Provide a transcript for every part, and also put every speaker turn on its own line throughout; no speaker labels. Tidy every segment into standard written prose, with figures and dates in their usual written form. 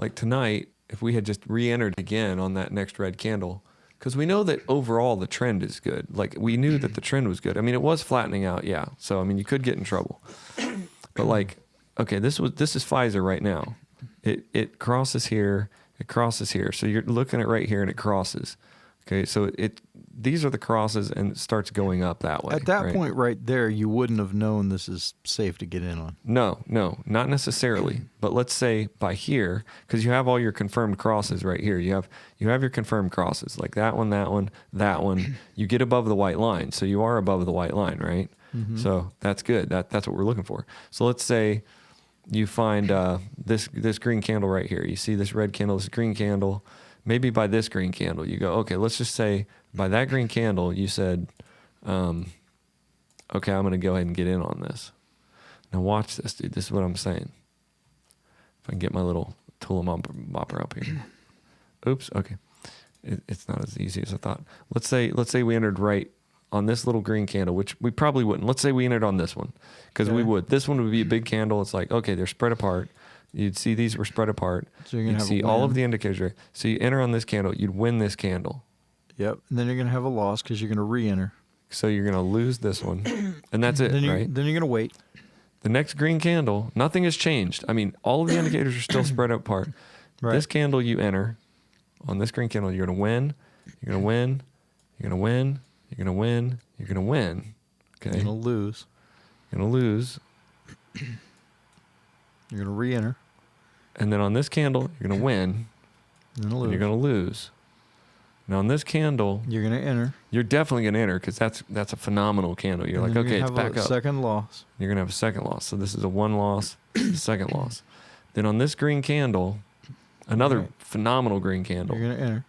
like tonight, if we had just re-entered again on that next red candle, because we know that overall the trend is good. Like we knew that the trend was good. I mean, it was flattening out, yeah. So I mean, you could get in trouble. But like, okay, this is Pfizer right now. It crosses here, it crosses here. So you're looking at right here, and it crosses. Okay, so these are the crosses, and it starts going up that way.
At that
right?
point right there, you wouldn't have known this is safe to get in on.
No, not necessarily. But let's say by here, because you have all your confirmed crosses right here. You have your confirmed crosses, like that one, that one, that one. You get above the white line, so you are above the white line, right?
Mm-hmm.
So that's good. That's what we're looking for. So let's say you find this green candle right here. You see this red candle, this green candle. Maybe by this green candle, you go, okay, let's just say by that green candle, you said, okay, I'm going to go ahead and get in on this. Now watch this, dude. This is what I'm saying. If I can get my little tool mopper up here. Oops, okay. It's not as easy as I thought. Let's say we entered right on this little green candle, which we probably wouldn't. Let's say we entered on this one, because we would. This one would be a big candle. It's like, okay, they're spread apart. You'd see these were spread apart.
So you're gonna
You'd
have
see
a
all
win.
of the indicators. Right? So you enter on this candle, you'd win this candle.
Yep. And then you're going to have a loss because you're going to re-enter.
So you're going to lose this one, and that's it,
Then
right?
Then you're going to wait.
The next green candle, nothing has changed. I mean, all of the indicators are still spread apart.
Right.
This candle you enter, on this green candle, you're going to win, you're going to win, you're going to win, you're going to win, you're going to win. Okay?
You're going to lose.
You're going to lose.
You're going to re-enter.
And then on this candle, you're going to win,
You're going to
and
lose.
you're going to lose. Now on this candle,
You're going to enter.
you're definitely going to enter, because that's a phenomenal candle. You're
and
like,
then
okay,
you're
it's
gonna have
back
a
up.
second loss.
You're going to have a second loss. So this is a one loss, second loss. Then on this green candle, another
Right.
phenomenal green candle.
You're going to enter.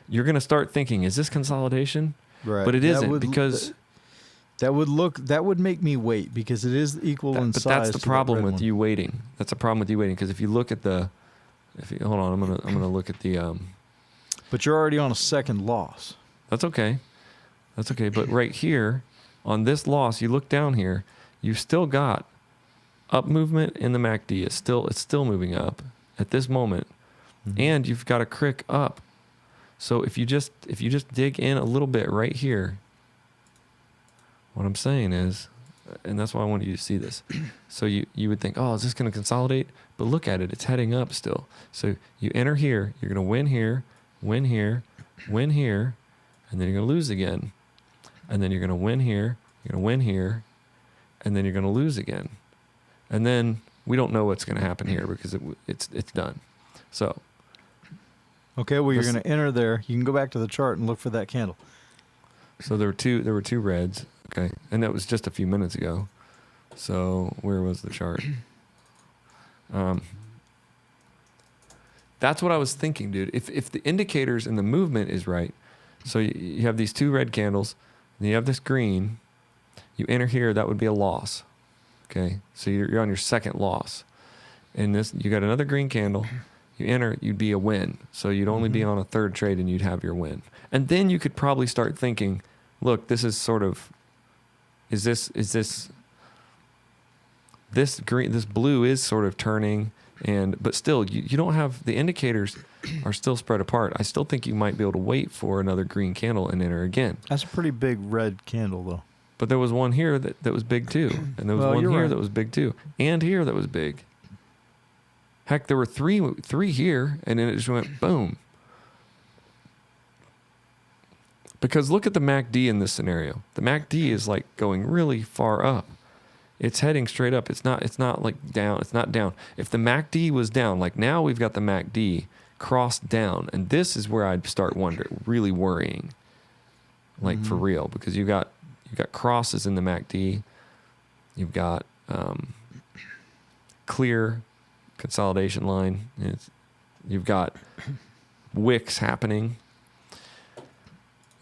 You're going to start thinking, is this consolidation?
Right.
But it
That
isn't,
would-
because
that would make me wait because it is equal in
but
size.
that's the
to
problem
red
with
one.
you waiting. That's a problem with you waiting, because if you look at hold on, I'm gonna look at the.
But you're already on a second loss.
That's okay. That's okay. But right here, on this loss, you look down here, you've still got up movement in the MACD. It's still moving up at this moment, and you've got a crick up. So if you just dig in a little bit right here, what I'm saying is, and that's why I wanted you to see this. So you would think, oh, is this going to consolidate? But look at it. It's heading up still. So you enter here. You're going to win here, win here, win here, and then you're going to lose again. And then you're going to win here. You're going to win here, and then you're going to lose again. And then we don't know what's going to happen here, because it's done. So
Okay, well, you're
This-
going to enter there. You can go back to the chart and look for that candle.
there were two reds. Okay, and that was just a few minutes ago. So where was the chart? That's what I was thinking, dude. If the indicators and the movement is right, so you have these two red candles, and you have this green. You enter here, that would be a loss. Okay, so you're on your second loss. And this, you got another green candle. You enter, you'd be a win. So you'd only be on a third trade, and you'd have your win. And then you could probably start thinking, look, this is sort of, this blue is sort of turning, but still you don't have, the indicators are still spread apart. I still think you might be able to wait for another green candle and enter again.
That's a pretty big red candle, though.
But there was one here that was big too, and there was
Well,
one
you're
here
right.
that was big too, and here that was big. Heck, there were three here, and then it just went boom. Because look at the MACD in this scenario. The MACD is like going really far up. It's heading straight up. It's not like down. It's not down. If the MACD was down, like now we've got the MACD crossed down, and this is where I'd start really worrying, like for real, because you got crosses in the MACD. You've got clear consolidation line. You've got wicks happening.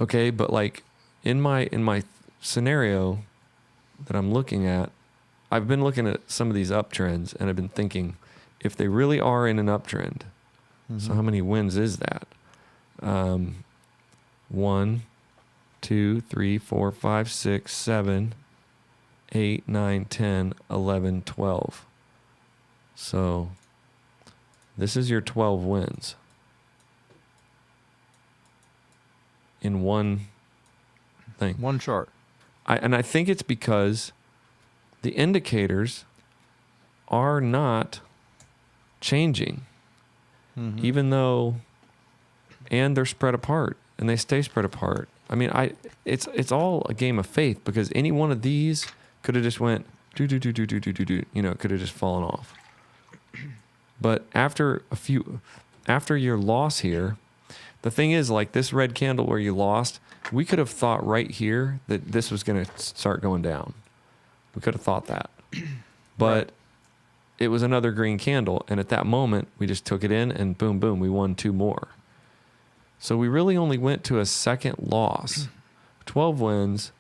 Okay, but like in my scenario that I'm looking at, I've been looking at some of these uptrends, and I've been thinking, if they really are in an uptrend, so how many wins is that? 1, 2, 3, 4, 5, 6, 7, 8, 9, 10, 11, 12. So This is your 12 wins in one thing.
One chart.
And I think it's because the indicators are not changing, even though, and they're spread apart, and they stay spread apart. I mean, it's all a game of faith, because any one of these could have just went do, you know, it could have just fallen off. But after your loss here, the thing is, like this red candle where you lost, we could have thought right here that this was going to start going down. We could have thought that. But it was another green candle, and at that moment, we just took it in, and boom, boom, we won 2 more. So we really only went to a second loss. 12 wins,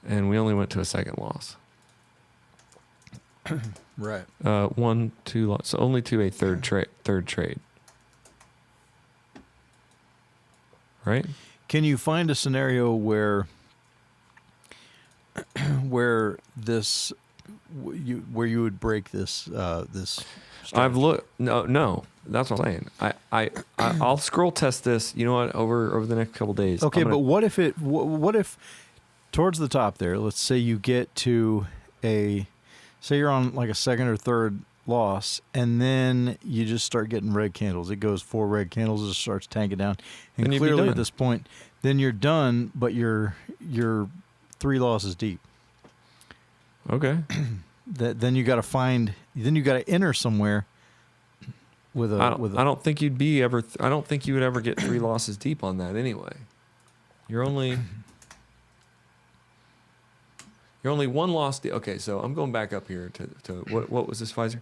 and we only went to a second loss.
Right.
1, 2 loss. So only to a third trade. Right?
Can you find a scenario where this where you would break this this strategy?
I've looked. No, that's what I'm saying. I'll scroll test this. You know what? Over the next couple days.
Okay, but what if towards the top there? Let's say you get to say you're on like a second or third loss, and then you just start getting red candles. It goes 4 red candles, it just starts tanking down, and
Then you'd be
clearly at
done.
this point, then you're done. But you're 3 losses deep.
Okay.
Then you got to find. Then you got to enter somewhere with a.
I don't think you'd be ever. I don't think you would ever get 3 losses deep on that anyway. You're only 1 loss. Okay, so I'm going back up here to what was this, Pfizer?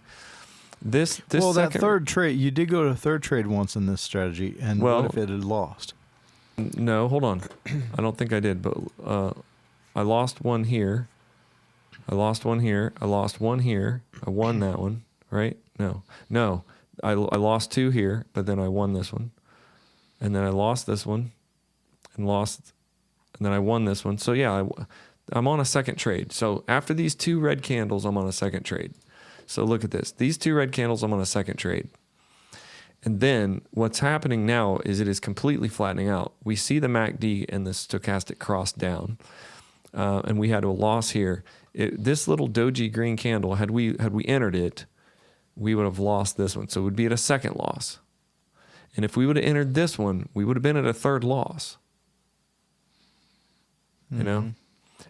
This
well, that
second,
third trade, you did go to third trade once in this strategy, and
Well-
what if it had lost?
No, hold on. I don't think I did, but I lost one here. I lost one here. I lost one here. I won that one, right? No. I lost 2 here, but then I won this one, and then I lost this one, and then I won this one. So yeah, I'm on a second trade. So after these 2 red candles, I'm on a second trade. So look at this. These 2 red candles, I'm on a second trade. And then what's happening now is it is completely flattening out. We see the MACD and the stochastic cross down, and we had a loss here. This little doji green candle, had we entered it, we would have lost this one. So it would be at a second loss. And if we would have entered this one, we would have been at a third loss. You know?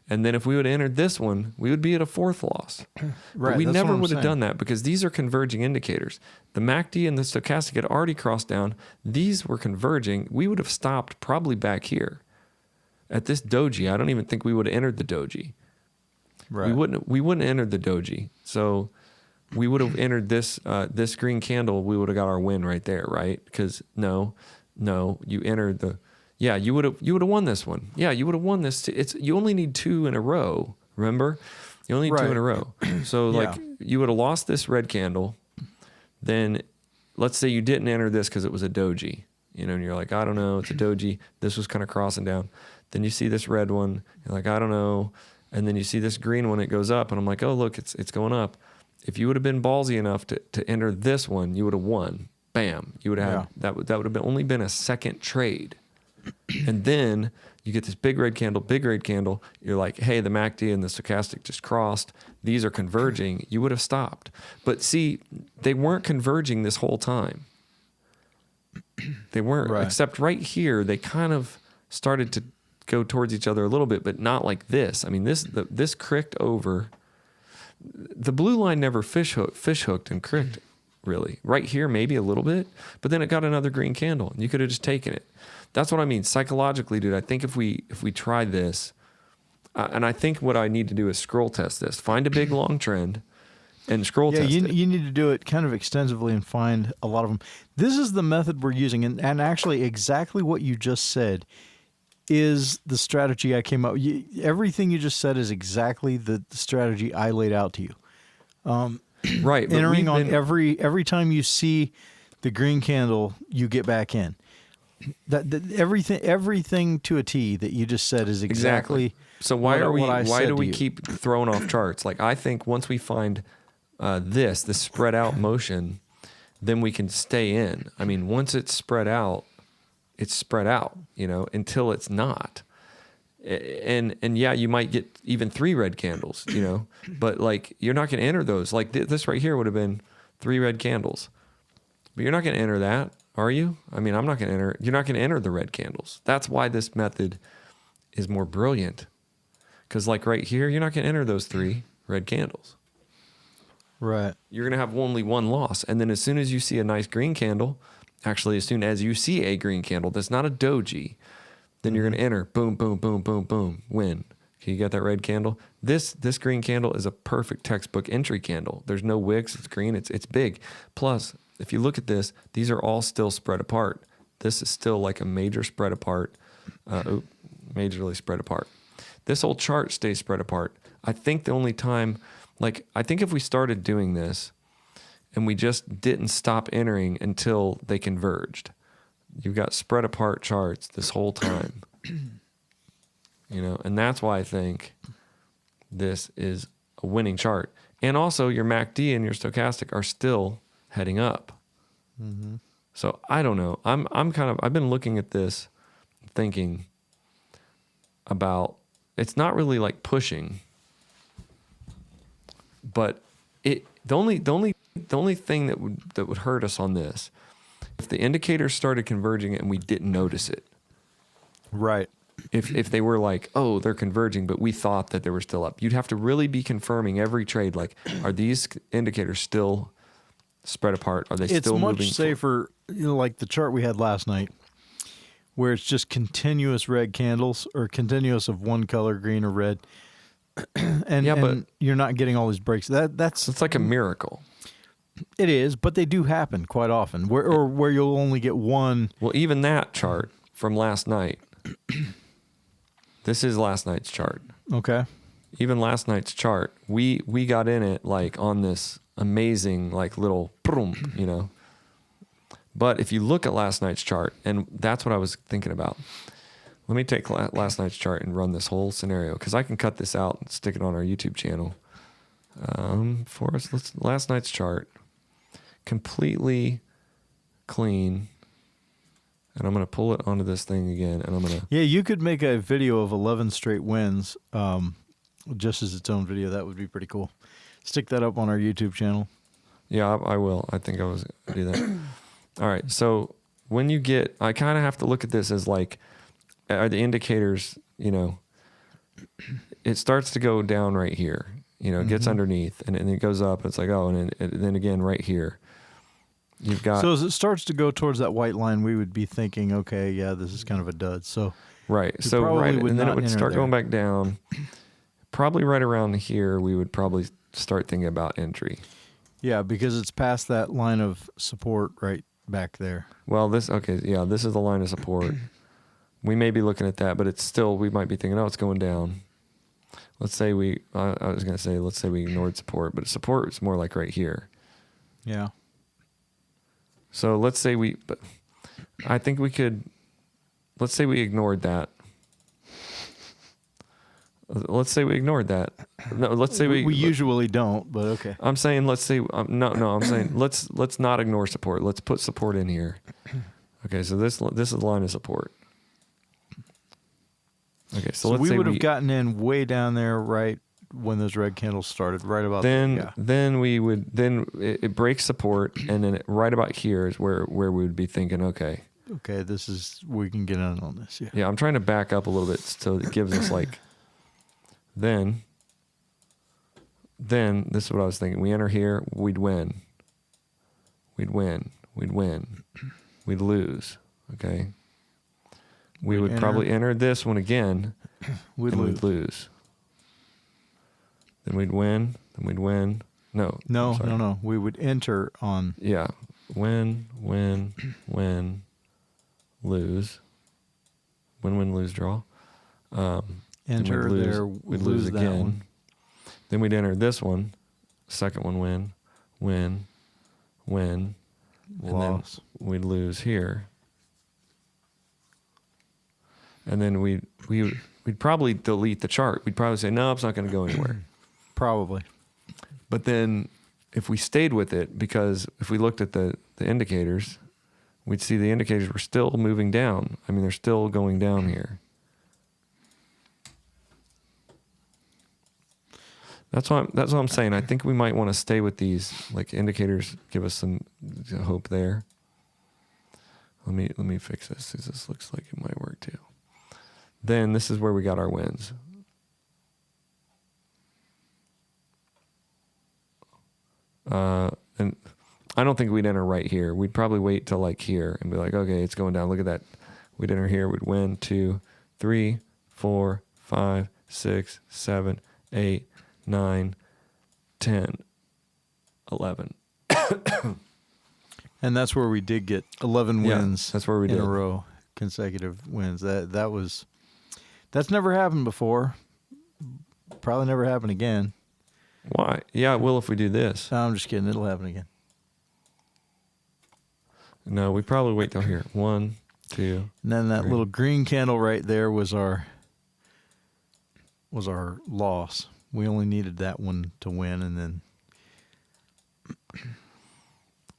And then if we would have entered this one, we would be at a 4th loss.
Right.
But we
that's
never
what I'm
would have
saying.
done that, because these are converging indicators. The MACD and the stochastic had already crossed down. These were converging. We would have stopped probably back here. At this doji, I don't even think we would have entered the doji.
Right.
We wouldn't have entered the doji. So we would have entered this this green candle. We would have got our win right there, right? Because no, you entered the. Yeah, you would have won this one. Yeah, you would have won this. You only need 2 in a row. Remember, you only need 2 in a row. So like you would have lost this red candle. Then let's say you didn't enter this because it was a doji. You know, and you're like, I don't know, it's a doji. This was kind of crossing down. Then you see this red one. You're like, I don't know. And then you see this green one. It goes up, and I'm like, oh look, it's going up. If you would have been ballsy enough to enter this one, you would have won. Bam, you would have that would have only been a second trade. And then you get this big red candle. You're like, hey, the MACD and the stochastic just crossed. These are converging. You would have stopped. But see, they weren't converging this whole time. They weren't, except right here, they kind of started to go towards each other a little bit, but not like this. I mean, this cricked over. The blue line never fish hooked and cricked, really. Right here, maybe a little bit, but then it got another green candle, and you could have just taken it. That's what I mean. Psychologically, dude, I think if we try this, and I think what I need to do is scroll test this. Find a big long trend and scroll test it.
You need to do it kind of extensively and find a lot of them. This is the method we're using, and actually exactly what you just said is the strategy I came up. Everything you just said is exactly the strategy I laid out to you.
Right. But
Entering on every time you see the green candle, you get back in. That everything to a T that you just said is exactly.
So why
what
do we keep throwing off charts? Like, I think once we find this spread out motion, then we can stay in. I mean, once it's spread out, until it's not. And yeah, you might get even 3 red candles, but like you're not going to enter those. Like this right here would have been 3 red candles, but you're not going to enter that, are you? I mean, I'm not going to enter. You're not going to enter the red candles. That's why this method is more brilliant, because like right here, you're not going to enter those 3 red candles.
Right.
You're going to have only 1 loss, and then as soon as you see a nice green candle, actually, as soon as you see a green candle that's not a doji, then you're going to enter. Boom, boom, boom, boom, boom. Win. Okay, you got that red candle? This green candle is a perfect textbook entry candle. There's no wicks. It's green. It's big. Plus, if you look at this, these are all still spread apart. This is still like a major spread apart. Majorly spread apart. This whole chart stays spread apart. I think the only time, I think if we started doing this and we just didn't stop entering until they converged, you've got spread apart charts this whole time, and that's why I think this is a winning chart. And also your MACD and your stochastic are still heading up. Mm-hmm. So I don't know. I've been looking at this thinking about, it's not really like pushing, but the only thing that would hurt us on this, if the indicators started converging and we didn't notice it.
Right.
If they were like, oh, they're converging, but we thought that they were still up, you'd have to really be confirming every trade. Like, are these indicators still spread apart? Are they still moving?
It's much safer, like the chart we had last night, where it's just continuous red candles or continuous of one color, green or red. and you're not getting all these breaks. It's
like a miracle.
It is, but they do happen quite often, where you'll only get one.
Well, even that chart from last night. This is last night's chart.
Okay.
Even last night's chart, we got in it like on this amazing like little boom, But if you look at last night's chart, and that's what I was thinking about. Let me take last night's chart and run this whole scenario, because I can cut this out and stick it on our YouTube channel. For us, last night's chart, completely clean. And I'm going to pull it onto this thing again, and I'm going to...
Yeah, you could make a video of 11 straight wins just as its own video. That would be pretty cool. Stick that up on our YouTube channel.
Yeah, I will. I think I was going to do that. All right, so when you get... I kind of have to look at this as like, are the indicators, it starts to go down right here. It gets underneath, and it goes up, and it's like, oh, and then again right here. You've got,
so as it starts to go towards that white line, we would be thinking, okay, yeah, this is kind of a dud. So
right, and then it would start going back down. Probably right around here, we would probably start thinking about entry.
Yeah, because it's past that line of support right back there.
Well, this is the line of support. We may be looking at that, but it's still, we might be thinking, oh, it's going down. Let's say let's say we ignored support, but support is more like right here.
Yeah.
So let's say I think we could, let's say we ignored that. Let's say we ignored that. No, let's say we
usually don't, but okay.
I'm saying, let's say, I'm saying, let's not ignore support. Let's put support in here. Okay. So this is the line of support. Okay. So let's
we
say
would have gotten in way down there, right? When those red candles started, right about
then we would it breaks support, and then right about here is where we would be thinking, okay,
this is, we can get in on this.
Yeah, I'm trying to back up a little bit so it gives us like then this is what I was thinking. We enter here, we'd win, we'd lose. Okay, we would probably enter this one again, we'd lose. Then we'd win. Then we'd win. No.
We would enter on.
Yeah. Win, lose. Win, lose, draw.
Enter there.
We'd lose again. One. Then we'd enter this one. Second one, win. And
loss.
Then we'd lose here. And then we'd probably delete the chart. We'd probably say, no, it's not going to go anywhere.
Probably.
But then if we stayed with it, because if we looked at the indicators, we'd see the indicators were still moving down. I mean, they're still going down here. That's what I'm saying. I think we might want to stay with these, like, indicators give us some hope there. Let me fix this, because this looks like it might work too. Then this is where we got our wins. And I don't think we'd enter right here. We'd probably wait till like here and be like, okay, it's going down. Look at that. We'd enter here. We'd win 2, 3, 4, 5, 6, 7, 8, 9, 10, 11.
And that's where we did get 11 wins.
That's where we
in
did.
a row, consecutive wins. That's never happened before. Probably never happen again.
Why? Yeah, it will if we do this.
No, I'm just kidding. It'll happen again.
No, we probably wait till here. 1, 2.
And then that
3.
little green candle right there was our loss. We only needed that one to win, and then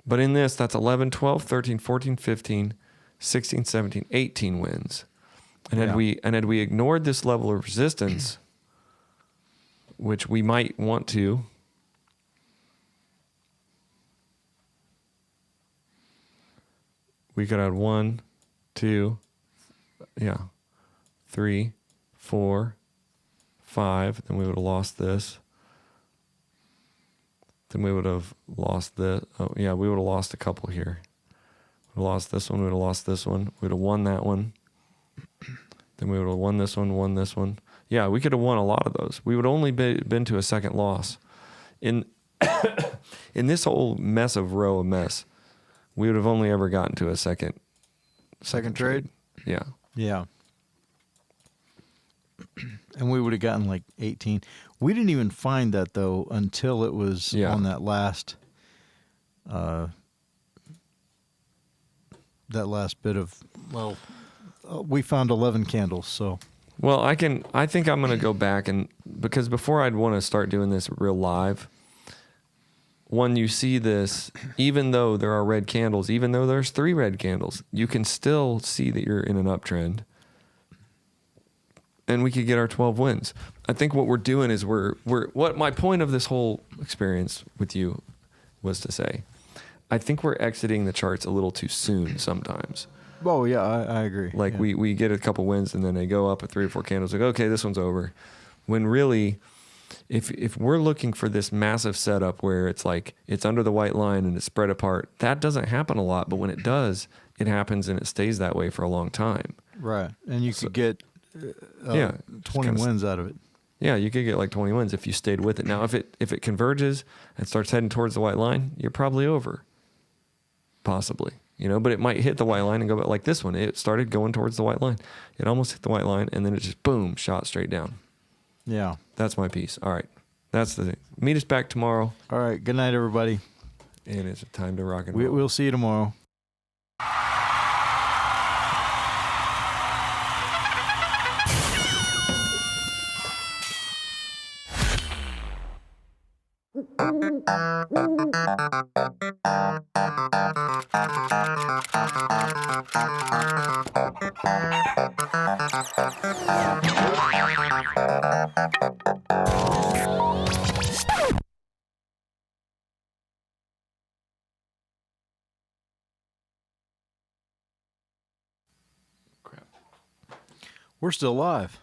But in this, that's 11, 12, 13, 14, 15, 16, 17, 18 wins. And had we ignored this level of resistance, which we might want to, we could add 1, 2, 3, 4, 5. Then we would have lost this. Then we would have lost this. Oh, yeah, we would have lost a couple here. We would have lost this one. We would have lost this one. We would have won that one. Then we would have won this one, won this one. Yeah, we could have won a lot of those. We would only been to a second loss. In this whole mess of row of mess, we would have only ever gotten to a second
trade.
Yeah.
Yeah. And we would have gotten like 18. We didn't even find that, though, until it was on that last bit of, we found 11 candles, so.
Well, I think I'm going to go back, and because before I'd want to start doing this real live, when you see this, even though there are red candles, even though there's 3 red candles, you can still see that you're in an uptrend. And we could get our 12 wins. I think what we're doing is what my point of this whole experience with you was to say, I think we're exiting the charts a little too soon sometimes.
Oh, yeah, I agree.
Like we get a couple wins and then they go up at 3 or 4 candles. Like, okay, this one's over. When really, if we're looking for this massive setup where it's like it's under the white line and it's spread apart, that doesn't happen a lot. But when it does, it happens and it stays that way for a long time.
Right. And you could get 20 wins out of it.
Yeah, you could get like 20 wins if you stayed with it. Now, if it converges and starts heading towards the white line, you're probably over. Possibly. But it might hit the white line and go back like this one. It started going towards the white line. It almost hit the white line, and then it just, boom, shot straight down.
Yeah.
That's my piece. All right. That's the thing. Meet us back tomorrow.
All right. Good night, everybody.
And it's time to rock and roll.
We'll see you tomorrow.
Crap.
We're still live.